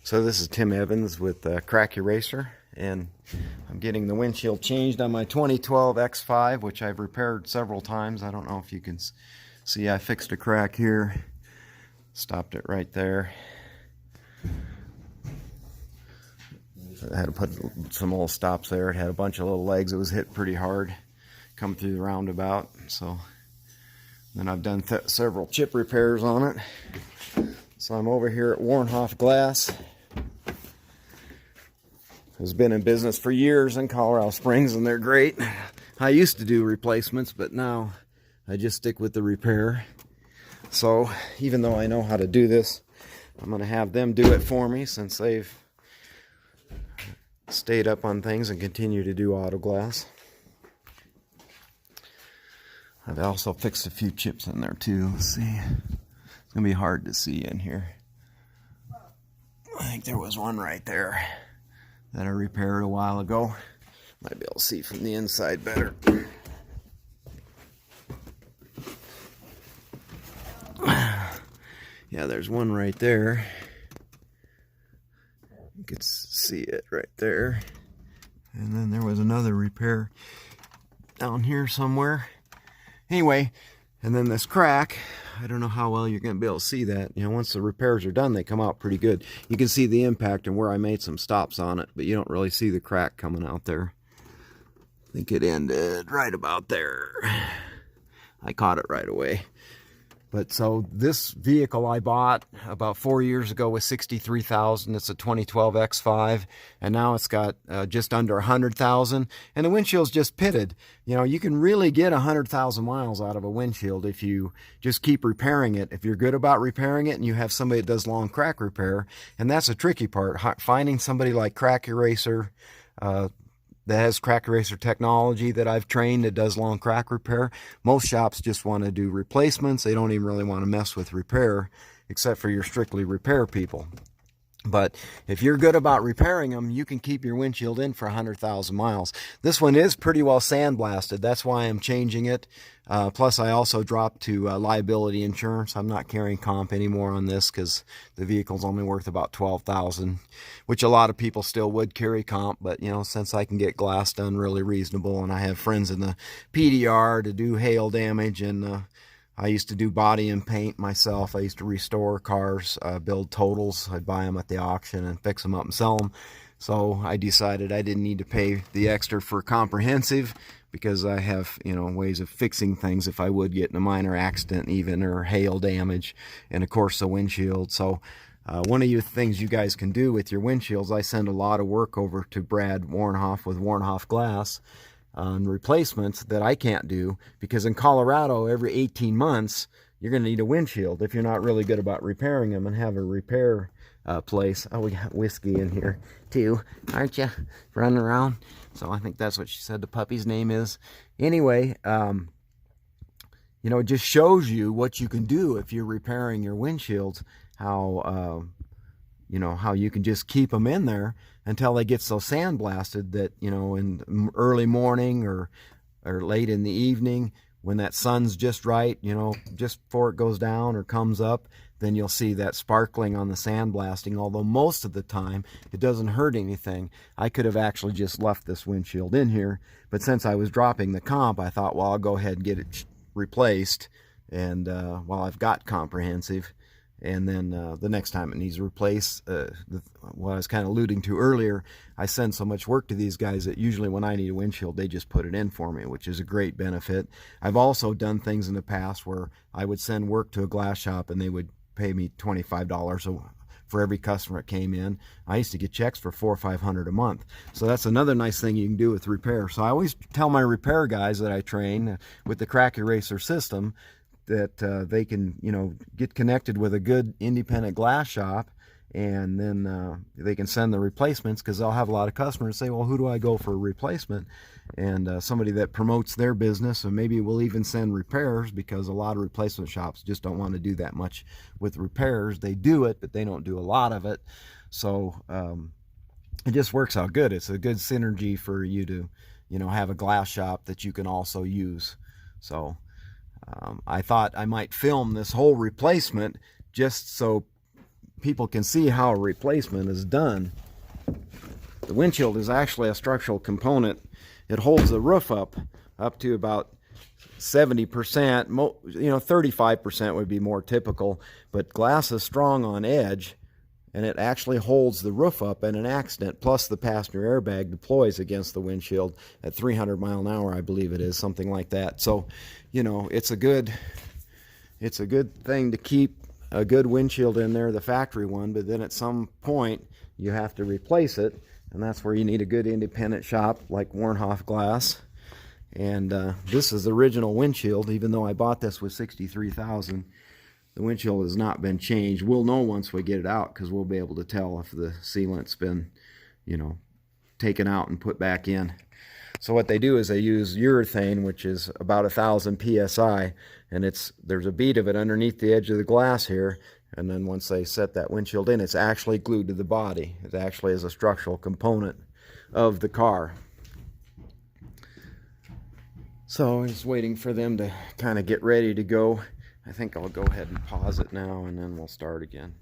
So this is Tim Evans with Crack Eraser, and I'm getting the windshield changed on my 2012 X5, which I've repaired several times. I don't know if you can see, I fixed a crack here, stopped it right there. I had to put some little stops there. It had a bunch of little legs. It was hit pretty hard come through the roundabout. So then I've done several chip repairs on it. So I'm over here at Warnhoff Glass. Has been in business for years in Colorado Springs, and they're great. I used to do replacements, but now I just stick with the repair. So even though I know how to do this, I'm going to have them do it for me since they've stayed up on things and continue to do auto glass. I've also fixed a few chips in there too. Let's see. It's going to be hard to see in here. I think there was one right there that I repaired a while ago. Might be able to see from the inside better. Yeah, there's one right there. You can see it right there. And then there was another repair down here somewhere. Anyway, and then this crack, I don't know how well you're going to be able to see that. You know, once the repairs are done, they come out pretty good. You can see the impact and where I made some stops on it, but you don't really see the crack coming out there. I think it ended right about there. I caught it right away. But so this vehicle I bought about 4 years ago was $63,000. It's a 2012 X5, and now it's got just under 100,000. And the windshield's just pitted. You know, you can really get 100,000 miles out of a windshield if you just keep repairing it. If you're good about repairing it, and you have somebody that does long crack repair, and that's a tricky part. Finding somebody like Crack Eraser, that has crack eraser technology that I've trained that does long crack repair. Most shops just want to do replacements. They don't even really want to mess with repair, except for your strictly repair people. But if you're good about repairing them, you can keep your windshield in for 100,000 miles. This one is pretty well sandblasted. That's why I'm changing it. Plus, I also dropped to liability insurance. I'm not carrying comp anymore on this because the vehicle's only worth about $12,000, which a lot of people still would carry comp. But, you know, since I can get glass done really reasonable, and I have friends in the PDR to do hail damage, and I used to do body and paint myself. I used to restore cars, build totals. I'd buy them at the auction and fix them up and sell them. So I decided I didn't need to pay the extra for comprehensive because I have, you know, ways of fixing things if I would get in a minor accident even, or hail damage, and of course the windshield. So one of the things you guys can do with your windshields, I send a lot of work over to Brad Warnhoff with Warnhoff Glass on replacements that I can't do, because in Colorado every 18 months you're going to need a windshield if you're not really good about repairing them and have a repair place. Oh, we got whiskey in here too, aren't you, running around? So I think that's what she said the puppy's name is. Anyway, you know, it just shows you what you can do if you're repairing your windshields, how you know, how you can just keep them in there until they get so sandblasted that, you know, in early morning or late in the evening, when that sun's just right, you know, just before it goes down or comes up, then you'll see that sparkling on the sandblasting. Although most of the time it doesn't hurt anything. I could have actually just left this windshield in here, but since I was dropping the comp, I thought, well, I'll go ahead and get it replaced, and while I've got comprehensive. And then the next time it needs replaced, what I was kind of alluding to earlier, I send so much work to these guys that usually when I need a windshield, they just put it in for me, which is a great benefit. I've also done things in the past where I would send work to a glass shop and they would pay me $25 for every customer that came in. I used to get checks for $400 or $500 a month. So that's another nice thing you can do with repair. So I always tell my repair guys that I train with the Crack Eraser system that they can, you know, get connected with a good independent glass shop, and then they can send the replacements, because they'll have a lot of customers say, well, who do I go for a replacement? And somebody that promotes their business, and maybe we'll even send repairs, because a lot of replacement shops just don't want to do that much with repairs. They do it, but they don't do a lot of it. So it just works out good. It's a good synergy for you to, you know, have a glass shop that you can also use. So I thought I might film this whole replacement just so people can see how a replacement is done. The windshield is actually a structural component. It holds the roof up to about 70%. 35% would be more typical, but glass is strong on edge, and it actually holds the roof up in an accident. Plus, the passenger airbag deploys against the windshield at 300 mile an hour, I believe it is, something like that. So, it's a good thing to keep a good windshield in there, the factory one, but then at some point you have to replace it, and that's where you need a good independent shop like Warnhoff Glass. And this is the original windshield. Even though I bought this with $63,000, the windshield has not been changed. We'll know once we get it out, because we'll be able to tell if the sealant's been, taken out and put back in. So what they do is they use urethane, which is about 1,000 psi, and there's a bead of it underneath the edge of the glass here, and then once they set that windshield in, it's actually glued to the body. It actually is a structural component of the car. So I'm just waiting for them to kind of get ready to go. I think I'll go ahead and pause it now, and then we'll start again.